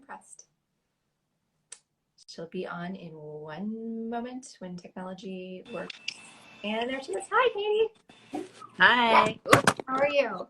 impressed. She'll be on in one moment when technology works. And there she is. Hi, Katie. Hi. How are you?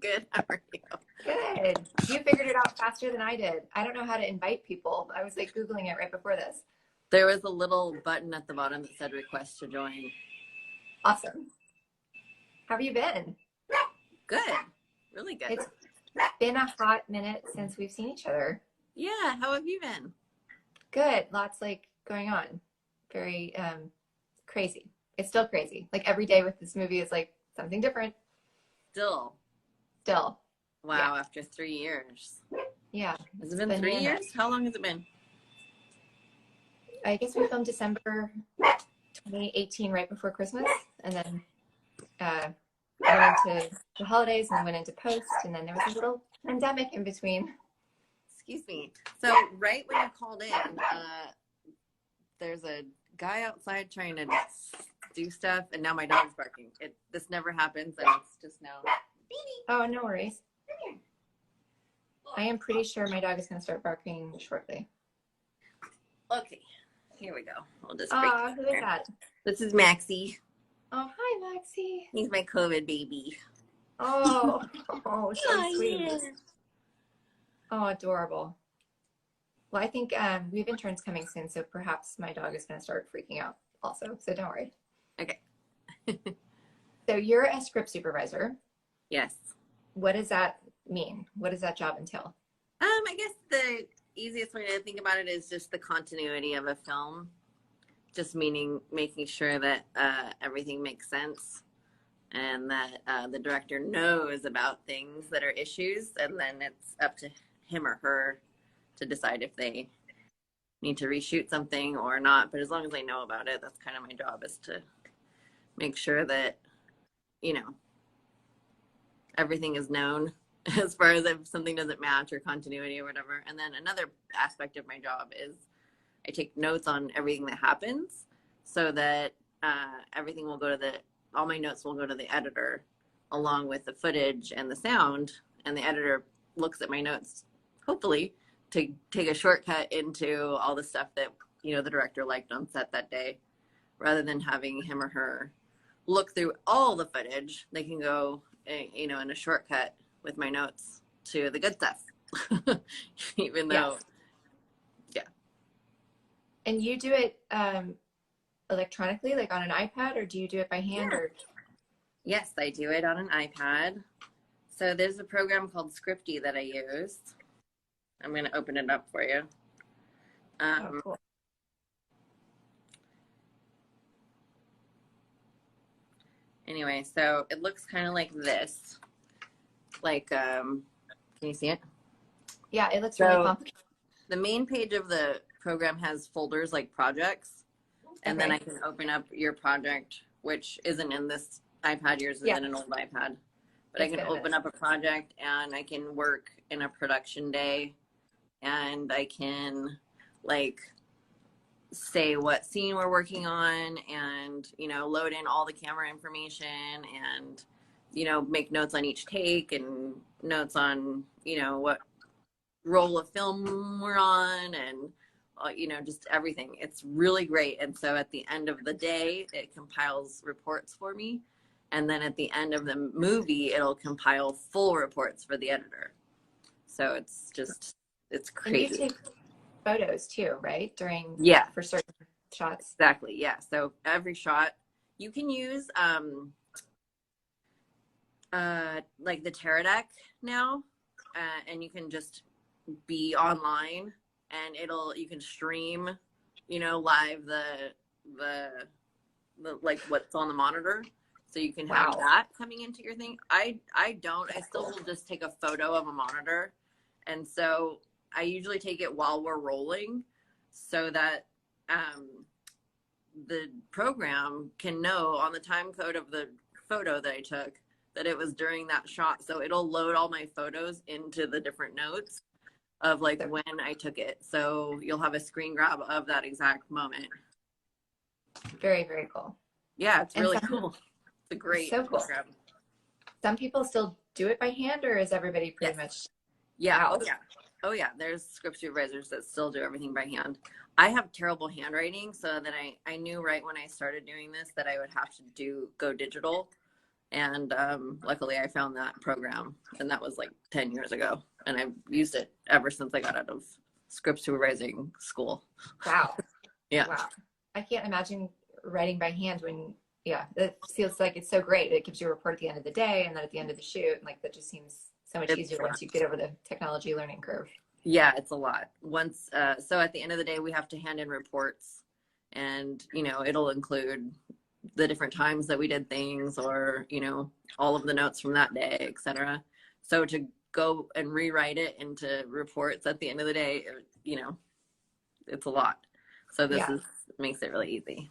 Good. How are you? Good. You figured it out faster than I did. I don't know how to invite people. I was like Googling it right before this. There was a little button at the bottom that said request to join. Awesome. How have you been? Good. Really good. It's been a hot minute since we've seen each other. Yeah. How have you been? Good. Lots like going on. Very crazy. It's still crazy. Like every day with this movie is like something different. Still. Wow. Yeah. After 3 years. Yeah. Has it been 3 years? How long has it been? I guess we filmed December 2018, right before Christmas, and then went into the holidays and then went into post, and then there was a little pandemic in between. Excuse me. So right when you called in, there's a guy outside trying to do stuff, and now my dog's barking. This never happens, and it's just now. Oh, no worries. I am pretty sure my dog is going to start barking shortly. Okay, here we go. We'll just who is that? This is Maxie. Oh, hi, Maxie. He's my COVID baby. Oh, so sweet. Yeah. Oh, adorable. Well, I think we have interns coming soon, so perhaps my dog is going to start freaking out also, so don't worry. Okay. So you're a script supervisor. Yes. What does that mean? What does that job entail? I guess the easiest way to think about it is just the continuity of a film. Just meaning making sure that everything makes sense and that the director knows about things that are issues, and then it's up to him or her to decide if they need to reshoot something or not. But as long as they know about it, that's kind of my job, is to make sure that, everything is known as far as if something doesn't match or continuity or whatever. And then another aspect of my job is I take notes on everything that happens, so that everything will go to all my notes will go to the editor along with the footage and the sound, and the editor looks at my notes, hopefully, to take a shortcut into all the stuff that, the director liked on set that day. Rather than having him or her look through all the footage, they can go, in a shortcut with my notes to the good stuff. Even though, yeah. And you do it electronically, like on an iPad, or do you do it by hand? Or? Yes, I do it on an iPad. So there's a program called Scripty that I use. I'm going to open it up for you. Cool. Anyway, so it looks kind of like this. Like, can you see it? Yeah, it looks really complicated. The main page of the program has folders like projects. And then I can open up your project, which isn't in this iPad. Yours is in an old iPad. But I can open up a project, and I can work in a production day. And I can, say what scene we're working on, and, load in all the camera information, and, make notes on each take, and notes on, what roll of film we're on, and just everything. It's really great. And so at the end of the day, it compiles reports for me. And then at the end of the movie, it'll compile full reports for the editor. So it's crazy. And you take photos too, right? For certain shots. Exactly. Yeah. So every shot you can use, like the Teradek now, and you can just be online, and you can stream, live the like what's on the monitor. So you can have that coming into your thing. I still will just take a photo of a monitor. And so I usually take it while we're rolling, so that the program can know on the time code of the photo that I took that it was during that shot. So it'll load all my photos into the different notes of when I took it. So you'll have a screen grab of that exact moment. Very, very cool. Yeah, it's really cool. It's a great program. Some people still do it by hand, or is everybody pretty much out? Oh yeah, there's script supervisors that still do everything by hand. I have terrible handwriting, so that I knew right when I started doing this that I would have to go digital. And luckily I found that program, and that was like 10 years ago. And I've used it ever since I got out of script supervising school. Wow. Yeah. Wow. I can't imagine writing by hand when, yeah, it feels like it's so great. It gives you a report at the end of the day and then at the end of the shoot. Like that just seems so much easier once you get over the technology learning curve. Yeah, it's a lot. Once, so at the end of the day, we have to hand in reports, and, you know, it'll include the different times that we did things, or, you know, all of the notes from that day, etc. So to go and rewrite it into reports at the end of the day, you know, it's a lot. So this makes it really easy.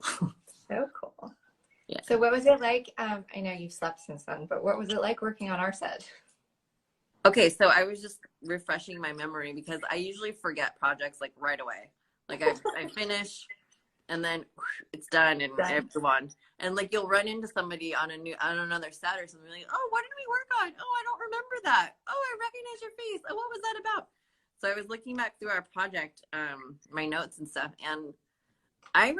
So cool. Yeah. So what was it like? I know you've slept since then, but what was it like working on our set? Okay, so I was just refreshing my memory because I usually forget projects like right away. Like I finish and then it's done and I move on. And like you'll run into somebody on another set or something like, oh, what did we work on? Oh, I don't remember that. Oh, I recognize your face. Oh, what was that about? So I was looking back through our project, my notes and stuff, and I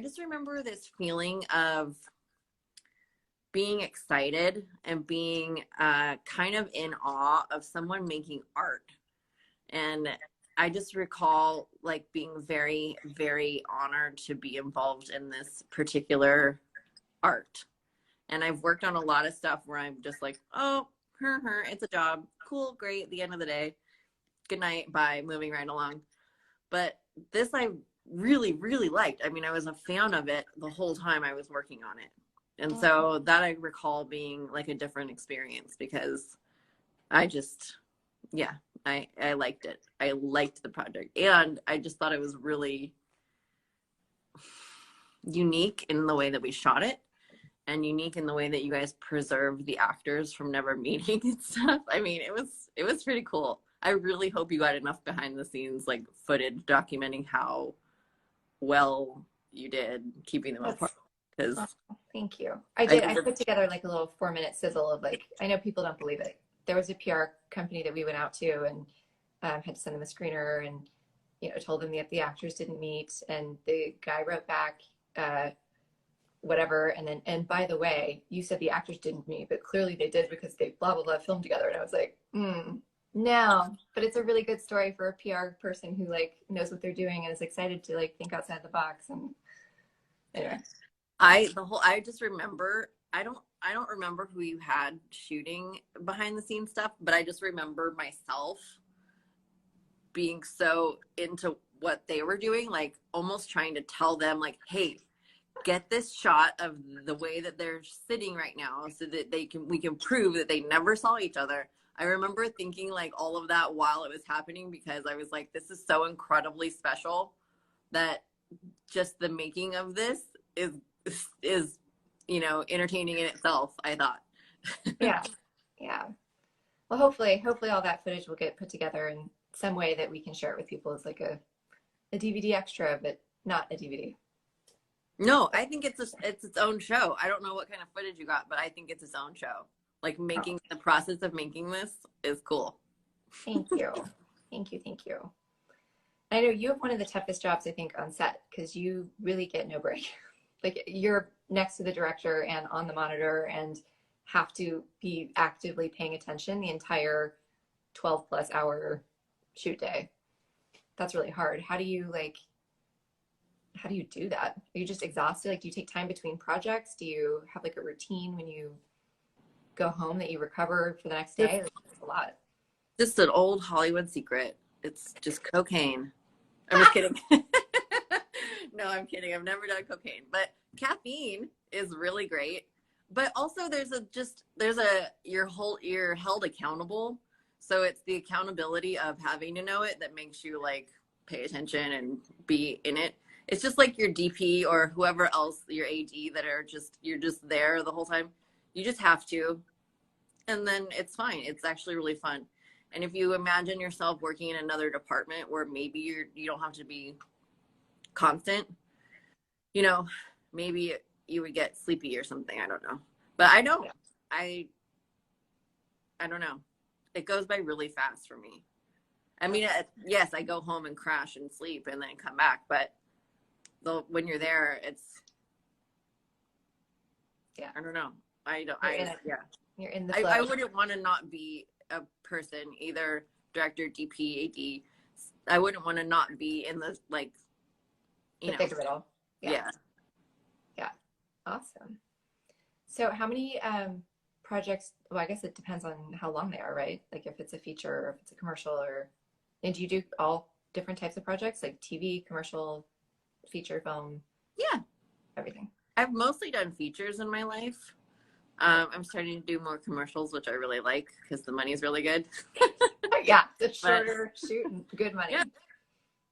just remember this feeling of being excited and being kind of in awe of someone making art. And I just recall like being very, very honored to be involved in this particular art. And I've worked on a lot of stuff where I'm just like, oh, it's a job. Cool, great, at the end of the day. Good night, bye, moving right along. But this I really, really liked. I mean, I was a fan of it the whole time I was working on it. And so that I recall being like a different experience because I just, yeah, I liked it. I liked the project. And I just thought it was really unique in the way that we shot it and unique in the way that you guys preserved the actors from never meeting and stuff. I mean, it was pretty cool. I really hope you got enough behind the scenes like footage documenting how well you did keeping them apart. Because thank you. I did. I put together like a little 4-minute sizzle of like, I know people don't believe it. There was a PR company that we went out to and had to send them a screener and, you know, told them that the actors didn't meet. And the guy wrote back, whatever. And by the way, you said the actors didn't meet, but clearly they did because they blah, blah, blah filmed together. And I was like, no, but it's a really good story for a PR person who like knows what they're doing and is excited to like think outside the box. And anyway. I just remember, I don't remember who you had shooting behind the scenes stuff, but I just remember myself being so into what they were doing, like almost trying to tell them like, hey, get this shot of the way that they're sitting right now so that we can prove that they never saw each other. I remember thinking like all of that while it was happening because I was like, this is so incredibly special that just the making of this is you know, entertaining in itself, I thought. Yeah. Well, hopefully all that footage will get put together in some way that we can share it with people as like a DVD extra, but not a DVD. No, I think it's its own show. I don't know what kind of footage you got, but I think it's its own show. Like the process of making this is cool. Thank you. I know you have one of the toughest jobs, I think, on set because you really get no break. Like you're next to the director and on the monitor and have to be actively paying attention the entire 12+ hour shoot day. That's really hard. How do you do that? Are you just exhausted? Like, do you take time between projects? Do you have like a routine when you go home that you recover for the next day? Like, it's a lot. Just an old Hollywood secret. It's just cocaine. I'm just kidding. No, I'm kidding. I've never done cocaine, but caffeine is really great. But also you're held accountable. So it's the accountability of having to know it that makes you like pay attention and be in it. It's just like your DP or whoever else, your AD that you're just there the whole time. You just have to. And then it's fine. It's actually really fun. And if you imagine yourself working in another department where maybe you don't have to be constant, you know, maybe you would get sleepy or something. I don't know. But I don't. I don't know. It goes by really fast for me. I mean, yes, I go home and crash and sleep and then come back, but when you're there, it's, Yeah. I don't know. Yeah. You're in the flow. I wouldn't want to not be a person, either director, DP, AD. I wouldn't want to not be in the, like, the thick of it all. Yeah. Yeah. Awesome. So how many projects, well, I guess it depends on how long they are, right? Like if it's a feature or if it's a commercial, or, and do you do all different types of projects, like TV, commercial, feature film? Yeah. Everything. I've mostly done features in my life. I'm starting to do more commercials, which I really like because the money's really good. Yeah, the shorter shoot and good money.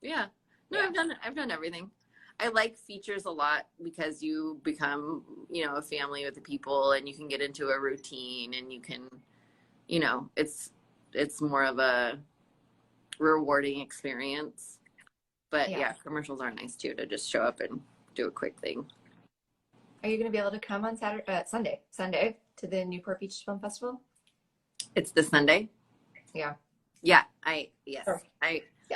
Yeah. No, yeah. I've done everything. I like features a lot because you become, a family with the people, and you can get into a routine, and you can, it's more of a rewarding experience. But yeah, commercials are nice too, to just show up and do a quick thing. Are you going to be able to come on Sunday to the Newport Beach Film Festival? It's this Sunday. Yeah. Yeah. Sure.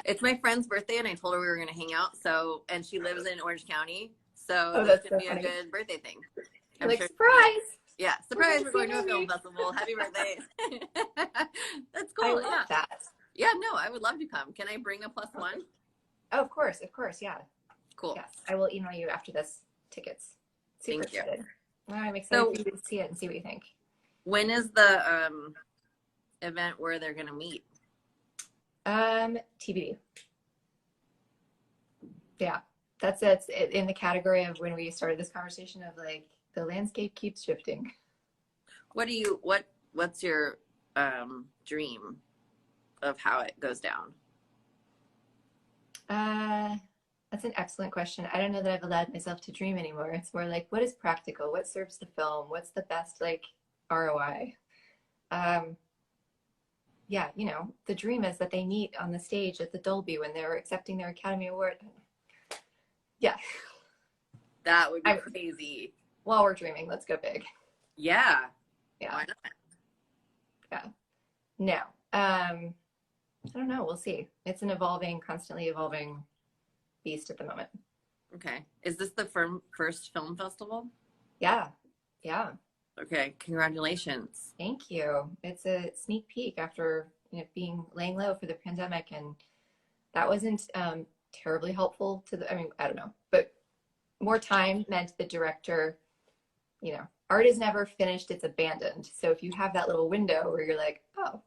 It's my friend's birthday, and I told her we were going to hang out. So, and she lives in Orange County, so this could be a good birthday thing. I'm sure. Surprise! Yeah, surprise! We're going to a film festival. Happy birthday! That's cool. I love that. Yeah, no, I would love to come. Can I bring a +1? Oh, of course, yeah. Cool. Yes, I will email you after this tickets. Super Thank you. excited. Well, I'm excited for you to see it and see what you think. When is the event where they're going to meet? TBD. Yeah, that's it, in the category of when we started this conversation of like the landscape keeps shifting. What's your dream of how it goes down? That's an excellent question. I don't know that I've allowed myself to dream anymore. It's more like, what is practical? What serves the film? What's the best like ROI? Yeah, the dream is that they meet on the stage at the Dolby when they're accepting their Academy Award. Yeah. That would be crazy. While we're dreaming, let's go big. Yeah. Yeah. Why not? Yeah. No. I don't know. We'll see. It's an constantly evolving beast at the moment. Okay. Is this the first film festival? Yeah. Yeah. Okay. Congratulations. Thank you. It's a sneak peek after being laying low for the pandemic, and that wasn't terribly helpful to I don't know, but more time meant the director, art is never finished, it's abandoned. So if you have that little window where you're like, oh,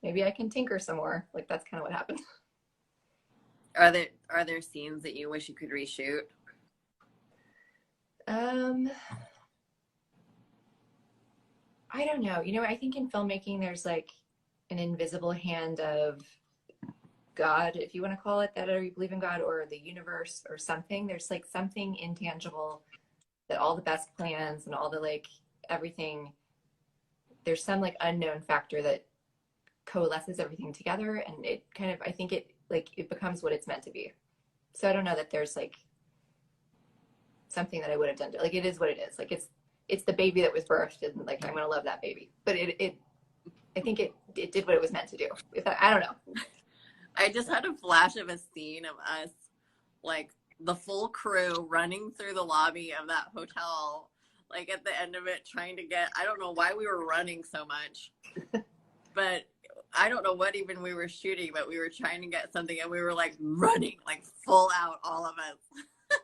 maybe I can tinker some more, like that's kind of what happened. Are there scenes that you wish you could reshoot? I don't know. I think in filmmaking there's like an invisible hand of God, if you want to call it that, or you believe in God or the universe or something. There's like something intangible that all the best plans and all the like everything, there's some like unknown factor that coalesces everything together, and it kind of, I think it becomes what it's meant to be. So I don't know that there's like something that I would have done. Like it is what it is. Like it's the baby that was birthed, and like I'm gonna love that baby. But I think it did what it was meant to do. I don't know. I just had a flash of a scene of us, like the full crew running through the lobby of that hotel, like at the end of it, trying to get, I don't know why we were running so much, but I don't know what even we were shooting, but we were trying to get something, and we were like running, like full out, all of us.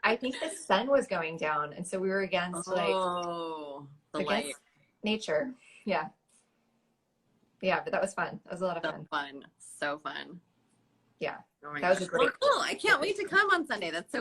I think the sun was going down, and so we were against light. Nature. Yeah. Yeah, but that was fun. That was a lot of fun. So fun. Yeah. Oh my that was a great. Well, cool. I can't wait to come on Sunday. That's so